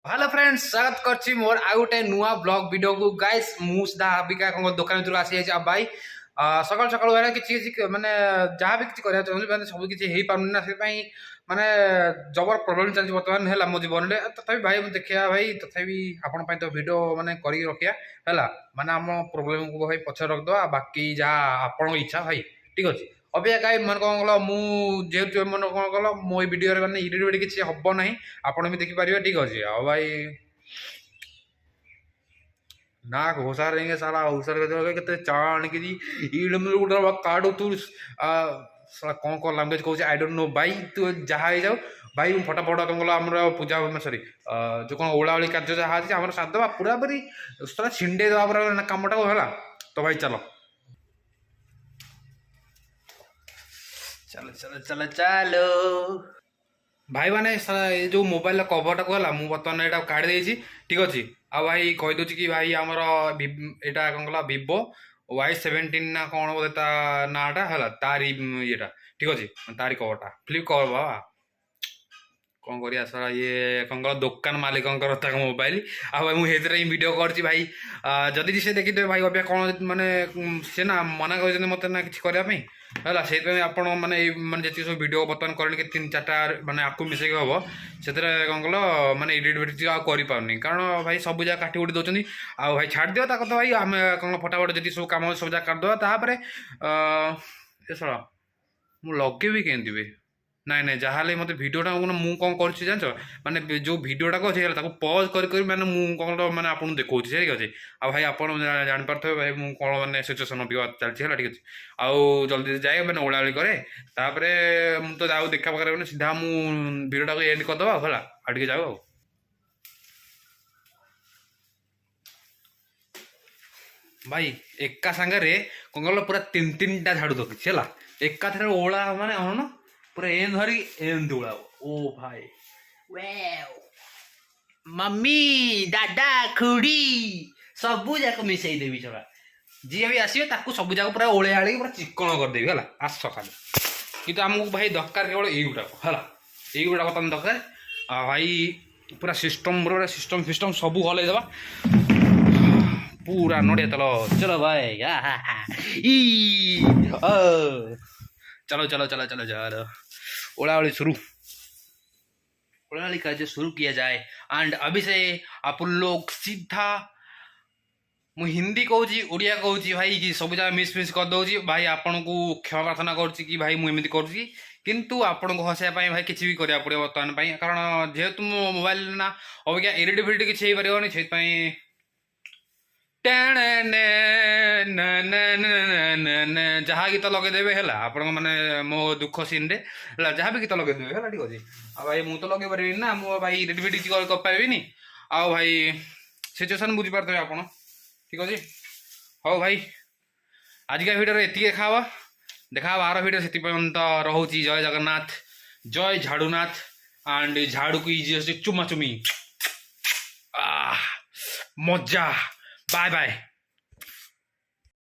Hello friends स्वागत करछि मोर आ गोटे नुआ ब्लॉग वीडियो को गाइस मु सीधा अबिका दुकान भीतर आसी जाइए भाई सकाल सकाल वाला किसी माने जहाँ भी किसी करिया चाहूँ माने सब किसी हो पारुनी ना से माने जबर प्रॉब्लम चलछि वर्तमान हैला मो जीवन में तथापि भाई देखिया भाई तथापि आपण पई तो वीडियो माने करी रखिया हैला माने हम प्रॉब्लम को भाई पछ रख दवा बाकी जहाँ आपण इच्छा भाई ठीक अछि अबिया गाय मन कौन कल मुझे मन कौन कल मो वीडियो मैंने इडिट वीडियो किसी हम ना आपड़ भी देखिपारे ठीक अच्छे आ भाई ना घोषार रहेंगे सारा घोषार के चाण कि गोटे कार्ड तू साला कौन कौन लैंग्वेज कौन आई डोंट नो भाई तू जहाँ हो जाऊ भाई फटाफट कौन कल आम पूजा सरी जो कौन ओलाओली कार्य जहाँ अच्छे आम सारदे पूरा पूरी सारा छिंडे दवा पूरा कमटा को है तो भाई चलो चलो चलो चलो चलो भाई माने जो मोबाइल कभरटा को है मुझे बर्तमान यहाँ काढ़ी देती ठीक अच्छे आ भाई कहीदे कि भाई आमर यहाँ कौन कला भिवो Y17 ना कौन बोले ता नाटा है तारी ये ठीक अच्छे तारी कभरटा फ्लिप कवर बाबा कौन करिया सारा ये कौन कल दुकान मालिक मोबाइल आ भाई मुझे वीडियो करছি भाई जदि से देखिए भाई अभी कौन माने से ना मना कर मत ना कि करने है आप माने जी सब वीडियो बर्तमान करें कि 3-4 माने आपको मिसेक हम से कौन कल माने एडिट वीडियो आपारनी कारण भाई सब जगह काटी उठी दौरान आ भाई छाड़ दिया तो भाई आम कौन फटाफट जी सब कम सब जगह काटिदेवा तापर ये सर मुझे लगे केमती नाई नाई जहाँ मत भिडटा मुझे कौन कर माने जो भिडटा अच्छे पज कर मैंने कौन मैंने आपको देखा ठीक अच्छे आ भाई आप जापारे भाई मुझे कौन मैंने सिचुएसन चलती है ठीक अच्छे आउ जल्दी जाए मैंने ओलाओली करे तापर मुझे तो जाऊ देखा पाखे सीधा मुझे भिडटा को एंड करदे है आगे जाऊ भाई एका सांगे कौन कल पूरा 3-3टा झाड़ू रखी है एका थे ओला माने अन पूरा एन धरी एन दौड़ा ओ भाई मम्मी दादा खुड़ी सबू जाक मिसई देवी छड़ा जी भी आसवे सब जाक पूरा ओले आड़े पूरा चिकन करदेवी है आस खाली कि आमको भाई दरकार केवल युटाक है युटा बर्तमान दरकार भाई पूरा सिस्टम पूरा सिस्टम फिस्टम सब हल देवा पूरा नड़िया तेल चलो भाई चलो चलो चलो चलो चलो ओलावली शुरू ओलावली कार्य शुरू किया जाए एंड अभी से आप लोग सीधा मु हिंदी कहूँ ओडिया कहूँ भाई कि सब जगह मिस कर दौर भाई आपन को क्षमा प्रार्थना कर भाई मुझे करुँगी किंतु आपन को हसाया भाई किसी भी करा पड़े बर्तमान कारण जेहेतु मो मोबाइल ना अबिका एडिट भिडियो किसी हो पारे से जहाँ गीत लगेदेवे है आप मो दुख सीन रे जहाँ भी गीत लगेदेवे है ठीक अच्छे आ भाई मुझे तो लगे पारि ना मो भाई एडिट भिडियो कर पारि आ भाई सिचुएसन बुझीपारे आप ठीक अच्छे हाँ भाई आजिका भिडियो ये देखा आर भिडियो से रोचे जय जगन्नाथ जय झाड़ूनाथ एंड झाड़ू की चुमा चुमी मजा बाय बाय।